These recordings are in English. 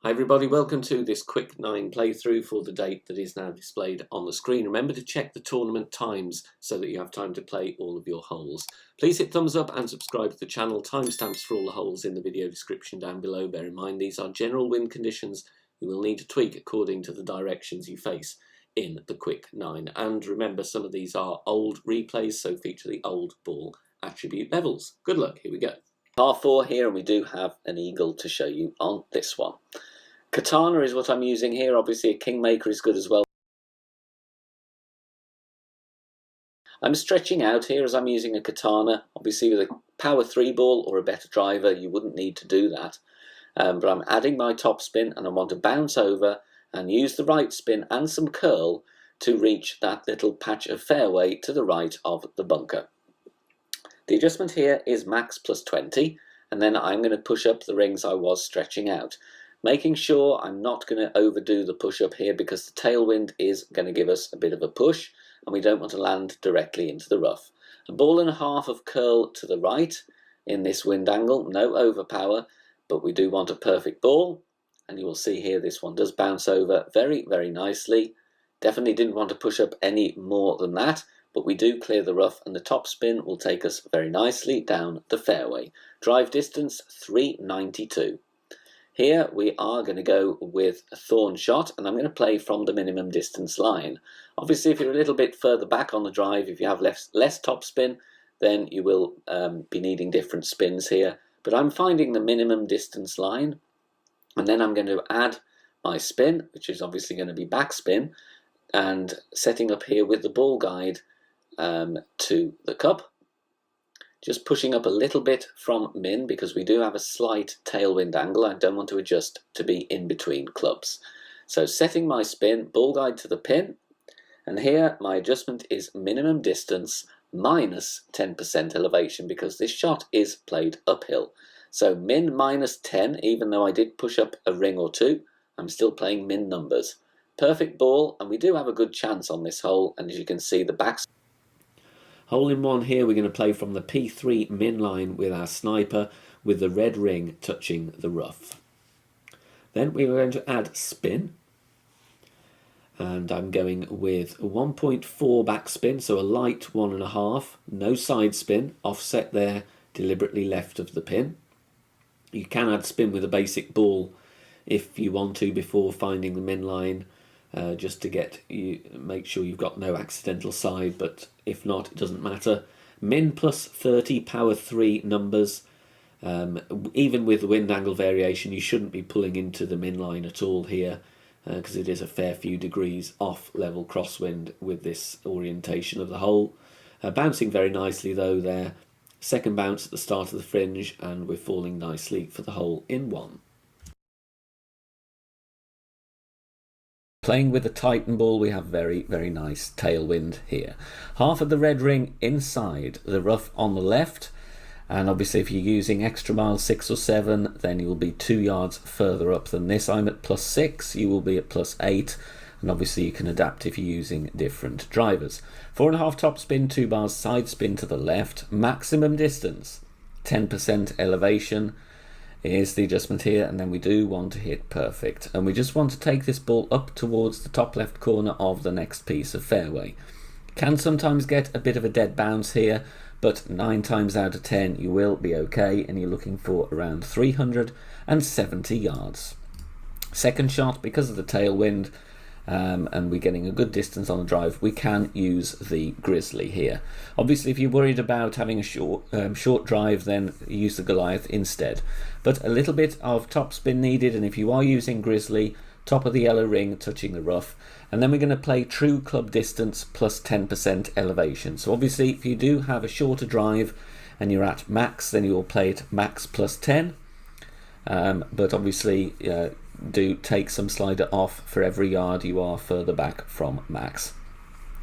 Hi everybody, welcome to this quick 9 playthrough for the date that is now displayed on the screen. Remember to check the tournament times so that you have time to play all of your holes. Please hit thumbs up and subscribe to the channel. Timestamps for all the holes in the video description down below. Bear in mind these are general wind conditions you will need to tweak according to the directions you face in the quick 9. And remember, some of these are old replays, so feature the old ball attribute levels. Good luck, here we go. Par 4 here, and we do have an eagle to show you on this one. Katana is what I'm using here. Obviously a Kingmaker is good as well. I'm stretching out here as I'm using a Katana. Obviously with a power 3 ball or a better driver you wouldn't need to do that. But I'm adding my top spin and I want to bounce over and use the right spin and some curl to reach that little patch of fairway to the right of the bunker. The adjustment here is max plus 20, and then I'm going to push up the rings I was stretching out. Making sure I'm not going to overdo the push up here because the tailwind is going to give us a bit of a push and we don't want to land directly into the rough. A ball and a half of curl to the right in this wind angle, no overpower, but we do want a perfect ball, and you will see here this one does bounce over very, very nicely. Definitely didn't want to push up any more than that, but we do clear the rough and the top spin will take us very nicely down the fairway. Drive distance 392. Here we are going to go with a thorn shot, and I'm going to play from the minimum distance line. Obviously if you're a little bit further back on the drive, if you have less top spin, then you will be needing different spins here. But I'm finding the minimum distance line, and then I'm going to add my spin, which is obviously going to be backspin, and setting up here with the ball guide to the cup. Just pushing up a little bit from min because we do have a slight tailwind angle. I don't want to adjust to be in between clubs. So setting my spin, ball guide to the pin, and here my adjustment is minimum distance minus 10% elevation because this shot is played uphill. So min minus 10, even though I did push up a ring or two, I'm still playing min numbers. Perfect ball, and we do have a good chance on this hole, and as you can see the back. Hole in one here, we're going to play from the P3 min line with our sniper with the red ring touching the rough. Then we're going to add spin, and I'm going with 1.4 backspin, so a light 1.5, no side spin, offset there deliberately left of the pin. You can add spin with a basic ball if you want to before finding the min line. Just to make sure you've got no accidental side, but if not, it doesn't matter. Min plus 30 power 3 numbers. Even with the wind angle variation, you shouldn't be pulling into the min line at all here because it is a fair few degrees off level crosswind with this orientation of the hole. Bouncing very nicely though there. Second bounce at the start of the fringe, and we're falling nicely for the hole in one. Playing with the Titan ball, we have very, very nice tailwind here. Half of the red ring inside the rough on the left, and obviously if you're using extra mile 6 or 7, then you will be 2 yards further up than this. I'm at plus 6, you will be at plus 8, and obviously you can adapt if you're using different drivers. 4.5 top spin, 2 bars side spin to the left, maximum distance 10% elevation is the adjustment here, and then we do want to hit perfect, and we just want to take this ball up towards the top left corner of the next piece of fairway. Can sometimes get a bit of a dead bounce here, but 9 times out of 10 you will be okay, and you're looking for around 370 yards. Second shot, because of the tailwind and we're getting a good distance on the drive, we can use the Grizzly here. Obviously if you're worried about having a short drive, then use the Goliath instead, but a little bit of top spin needed, and if you are using Grizzly, top of the yellow ring touching the rough, and then we're going to play true club distance plus 10% elevation. So obviously if you do have a shorter drive and you're at max, then you will play it max plus 10, but obviously do take some slider off for every yard you are further back from max.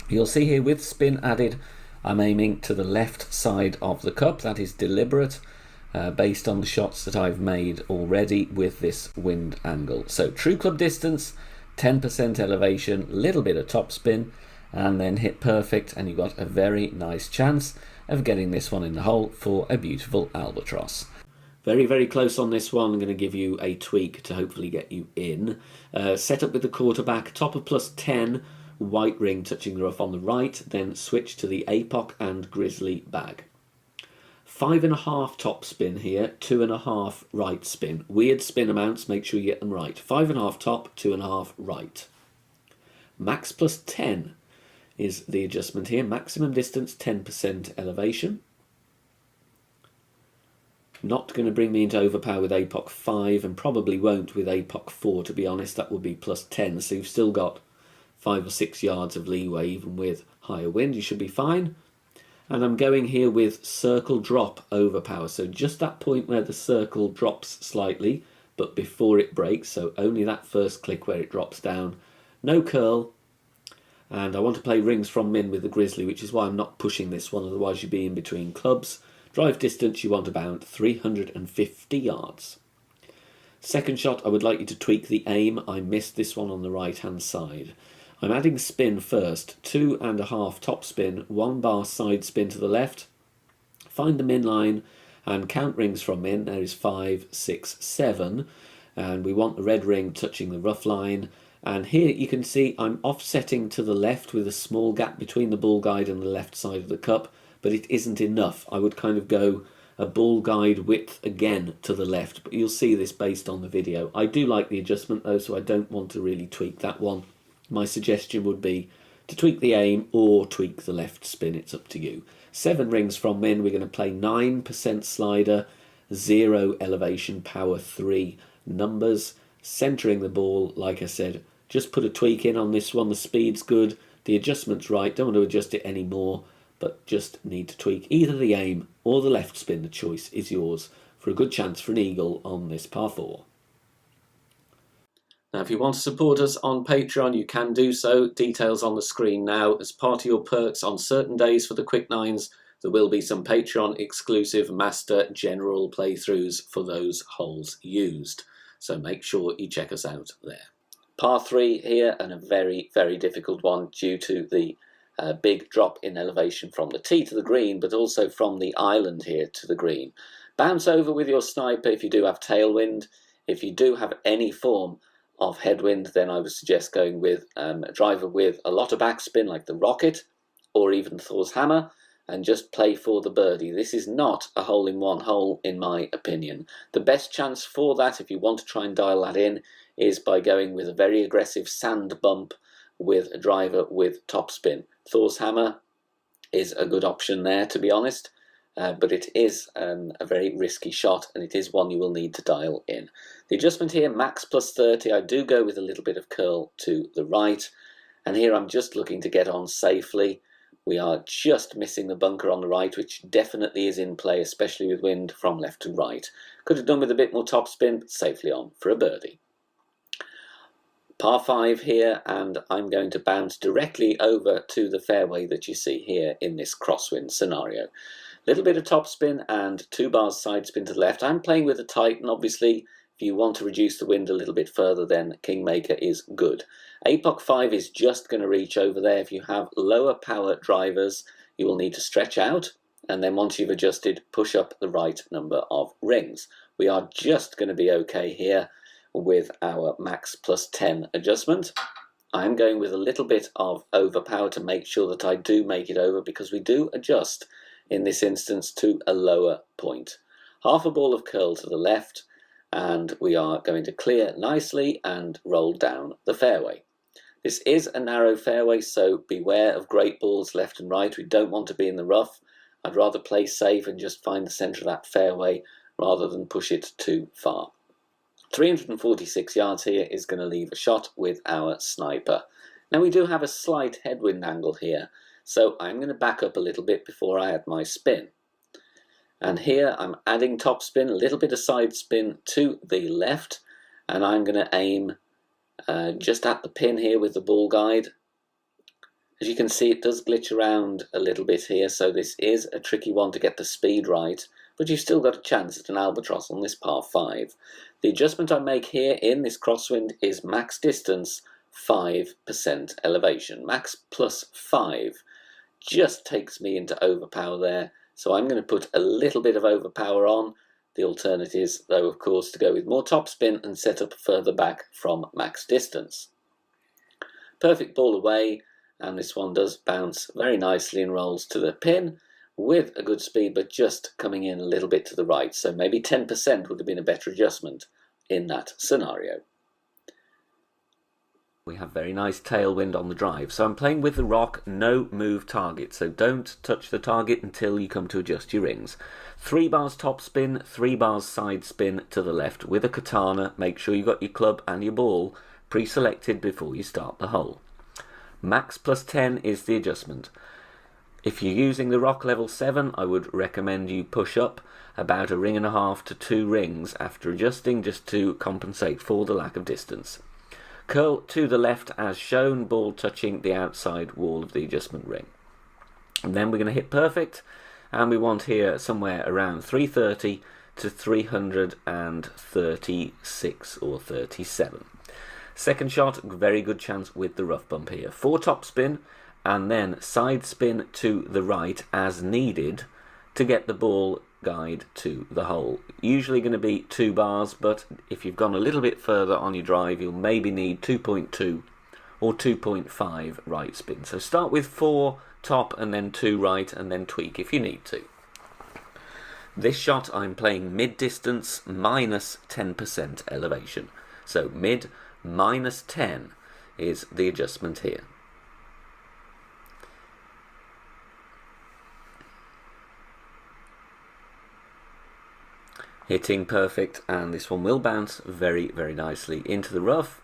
You'll see here with spin added, I'm aiming to the left side of the cup. That is deliberate based on the shots that I've made already with this wind angle. So true club distance, 10% elevation, little bit of top spin, and then hit perfect, and you've got a very nice chance of getting this one in the hole for a beautiful albatross. Very, very close on this one. I'm going to give you a tweak to hopefully get you in. Set up with the quarterback, top of +10, white ring touching the rough on the right, then switch to the APOC and grizzly bag. 5.5 top spin here, 2.5 right spin. Weird spin amounts, make sure you get them right. 5.5 top, 2.5 right. Max +10 is the adjustment here. Maximum distance, 10% elevation. Not going to bring me into overpower with APOC 5 and probably won't with APOC 4, to be honest. That would be +10, so you've still got 5 or 6 yards of leeway even with higher wind. You should be fine. And I'm going here with circle drop overpower, so just that point where the circle drops slightly but before it breaks, so only that first click where it drops down. No curl. And I want to play rings from min with the grizzly, which is why I'm not pushing this one, otherwise you'd be in between clubs. Drive distance, you want about 350 yards. Second shot, I would like you to tweak the aim. I missed this one on the right hand side. I'm adding spin first, 2.5 top spin, 1 bar side spin to the left. Find the min line and count rings from min. There is 5, 6, 7. And we want the red ring touching the rough line. And here you can see I'm offsetting to the left with a small gap between the ball guide and the left side of the cup. But it isn't enough. I would kind of go a ball guide width again to the left, but you'll see this based on the video. I do like the adjustment though, so I don't want to really tweak that one. My suggestion would be to tweak the aim or tweak the left spin. It's up to you. 7 rings from min. We're going to play 9% slider, 0 elevation, power 3 numbers. Centering the ball, like I said, just put a tweak in on this one. The speed's good, the adjustment's right. Don't want to adjust it anymore, but just need to tweak either the aim or the left spin. The choice is yours for a good chance for an eagle on this par 4. Now, if you want to support us on Patreon, you can do so. Details on the screen now. As part of your perks on certain days for the Quick Nines, there will be some Patreon exclusive Master General playthroughs for those holes used. So make sure you check us out there. Par 3 here, and a very, very difficult one due to the big drop in elevation from the tee to the green, but also from the island here to the green. Bounce over with your sniper if you do have tailwind. If you do have any form of headwind, then I would suggest going with a driver with a lot of backspin like the Rocket or even Thor's Hammer, and just play for the birdie. This is not a hole-in-one hole in my opinion. The best chance for that, if you want to try and dial that in, is by going with a very aggressive sand bump with a driver with topspin. Thor's Hammer is a good option there, to be honest, but it is a very risky shot, and it is one you will need to dial in. The adjustment here, max +30. I do go with a little bit of curl to the right, and here I'm just looking to get on safely. We are just missing the bunker on the right, which definitely is in play, especially with wind from left to right. Could have done with a bit more topspin, but safely on for a birdie. Par 5 here, and I'm going to bounce directly over to the fairway that you see here in this crosswind scenario. Little bit of topspin and 2 bars side spin to the left. I'm playing with a Titan, obviously. If you want to reduce the wind a little bit further, then Kingmaker is good. APOC 5 is just going to reach over there. If you have lower power drivers, you will need to stretch out, and then once you've adjusted, push up the right number of rings. We are just going to be okay here with our max +10 adjustment. I'm going with a little bit of overpower to make sure that I do make it over, because we do adjust in this instance to a lower point. Half a ball of curl to the left, and we are going to clear nicely and roll down the fairway. This is a narrow fairway, so beware of great balls left and right. We don't want to be in the rough. I'd rather play safe and just find the centre of that fairway rather than push it too far. 346 yards here is going to leave a shot with our sniper. Now we do have a slight headwind angle here, so I'm going to back up a little bit before I add my spin. And here I'm adding topspin, a little bit of side spin to the left, and I'm going to aim just at the pin here with the ball guide. As you can see, it does glitch around a little bit here, so this is a tricky one to get the speed right, but you've still got a chance at an albatross on this par 5. The adjustment I make here in this crosswind is max distance, 5% elevation. Max +5 just takes me into overpower there, so I'm going to put a little bit of overpower on, The alternative is, though, of course, to go with more topspin and set up further back from max distance. Perfect ball away, and this one does bounce very nicely and rolls to the pin with a good speed, but just coming in a little bit to the right. So maybe 10% would have been a better adjustment in that scenario. We have very nice tailwind on the drive. So I'm playing with the rock, no move target. So don't touch the target until you come to adjust your rings. 3 bars top spin, 3 bars side spin to the left with a katana. Make sure you got your club and your ball pre-selected before you start the hole. Max plus 10 is the adjustment. If you're using the rock level 7, I would recommend you push up about 1.5 rings to 2 rings after adjusting, just to compensate for the lack of distance. Curl to the left as shown, ball touching the outside wall of the adjustment ring. And then we're going to hit perfect, and we want here somewhere around 330 to 336 or 37. Second shot, very good chance with the rough bump here. 4 top spin and then side spin to the right as needed to get the ball guide to the hole. Usually going to be 2 bars, but if you've gone a little bit further on your drive, you'll maybe need 2.2 or 2.5 right spin. So start with 4 top and then 2 right, and then tweak if you need to. This shot I'm playing mid distance minus 10% elevation. So mid minus 10 is the adjustment here. Hitting perfect, and this one will bounce very, very nicely into the rough.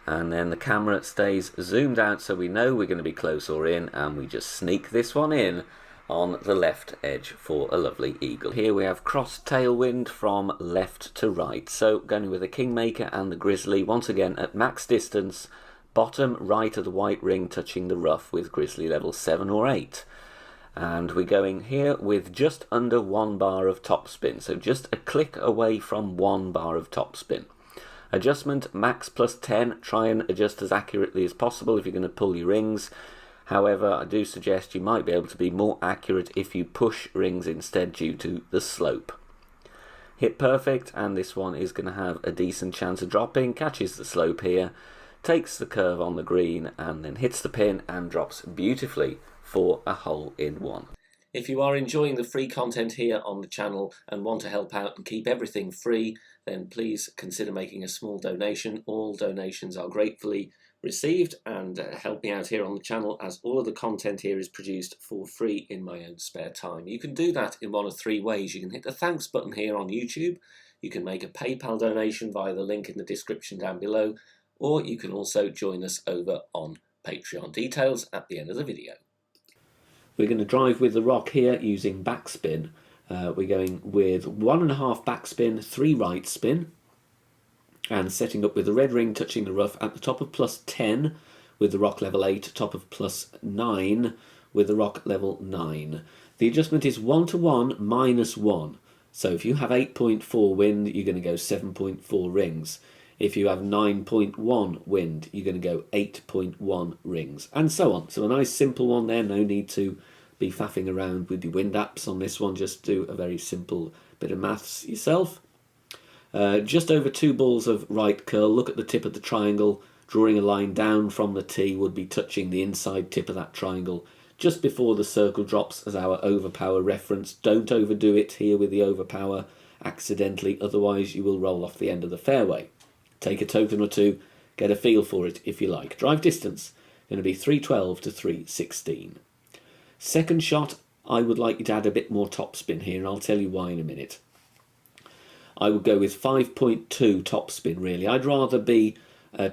And then the camera stays zoomed out so we know we're going to be close or in, and we just sneak this one in on the left edge for a lovely eagle. Here we have cross tailwind from left to right. So going with the Kingmaker and the Grizzly, once again at max distance, bottom right of the white ring touching the rough with Grizzly level 7 or 8. And we're going here with just under 1 bar of topspin, so just a click away from 1 bar of topspin. Adjustment max plus 10, try and adjust as accurately as possible if you're going to pull your rings. However, I do suggest you might be able to be more accurate if you push rings instead due to the slope. Hit perfect, and this one is going to have a decent chance of dropping, catches the slope here, takes the curve on the green, and then hits the pin and drops beautifully for a hole in one. If you are enjoying the free content here on the channel and want to help out and keep everything free, then please consider making a small donation. All donations are gratefully received and help me out here on the channel, as all of the content here is produced for free in my own spare time. You can do that in one of 3 ways. You can hit the thanks button here on YouTube, you can make a PayPal donation via the link in the description down below, or you can also join us over on Patreon. Details at the end of the video. We're going to drive with the rock here using backspin. We're going with 1.5 backspin, 3 right spin, and setting up with the red ring touching the rough at the top of plus 10 with the rock level 8, top of plus 9 with the rock level 9. The adjustment is 1 to 1 minus 1. So if you have 8.4 wind, you're going to go 7.4 rings. If you have 9.1 wind, you're going to go 8.1 rings, and so on. So a nice simple one there, no need to be faffing around with the wind apps on this one, just do a very simple bit of maths yourself. Just over 2 balls of right curl, look at the tip of the triangle, drawing a line down from the tee would be touching the inside tip of that triangle just before the circle drops as our overpower reference. Don't overdo it here with the overpower accidentally, otherwise you will roll off the end of the fairway. Take a token or 2, get a feel for it if you like. Drive distance, going to be 312 to 316. Second shot, I would like you to add a bit more topspin here, and I'll tell you why in a minute. I would go with 5.2 topspin really. I'd rather be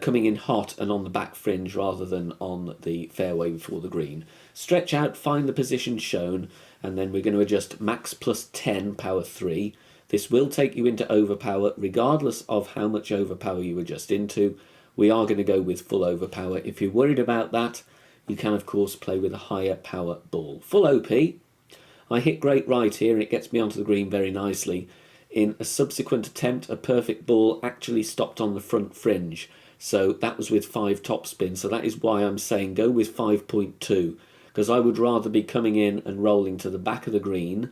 coming in hot and on the back fringe rather than on the fairway before the green. Stretch out, find the position shown, and then we're going to adjust max plus 10, power 3. This will take you into overpower regardless of how much overpower you adjust into. We are going to go with full overpower. If you're worried about that, you can of course play with a higher power ball. Full OP. I hit great right here and it gets me onto the green very nicely. In a subsequent attempt, a perfect ball actually stopped on the front fringe. So that was with 5 topspin. So that is why I'm saying go with 5.2, because I would rather be coming in and rolling to the back of the green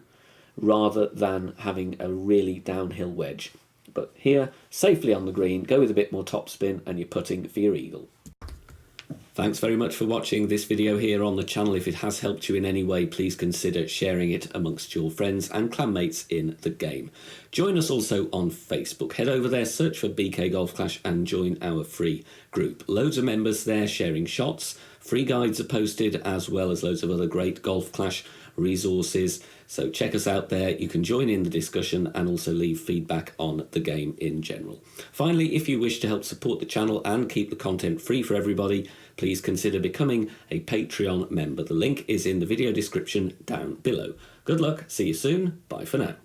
rather than having a really downhill wedge. But here, safely on the green, go with a bit more topspin and you're putting for your eagle. Thanks very much for watching this video here on the channel. If it has helped you in any way, please consider sharing it amongst your friends and clanmates in the game. Join us also on Facebook. Head over there, search for BK Golf Clash and join our free group. Loads of members there sharing shots. Free guides are posted, as well as loads of other great Golf Clash resources. So check us out there. You can join in the discussion and also leave feedback on the game in general. Finally, if you wish to help support the channel and keep the content free for everybody, please consider becoming a Patreon member. The link is in the video description down below. Good luck, see you soon, bye for now.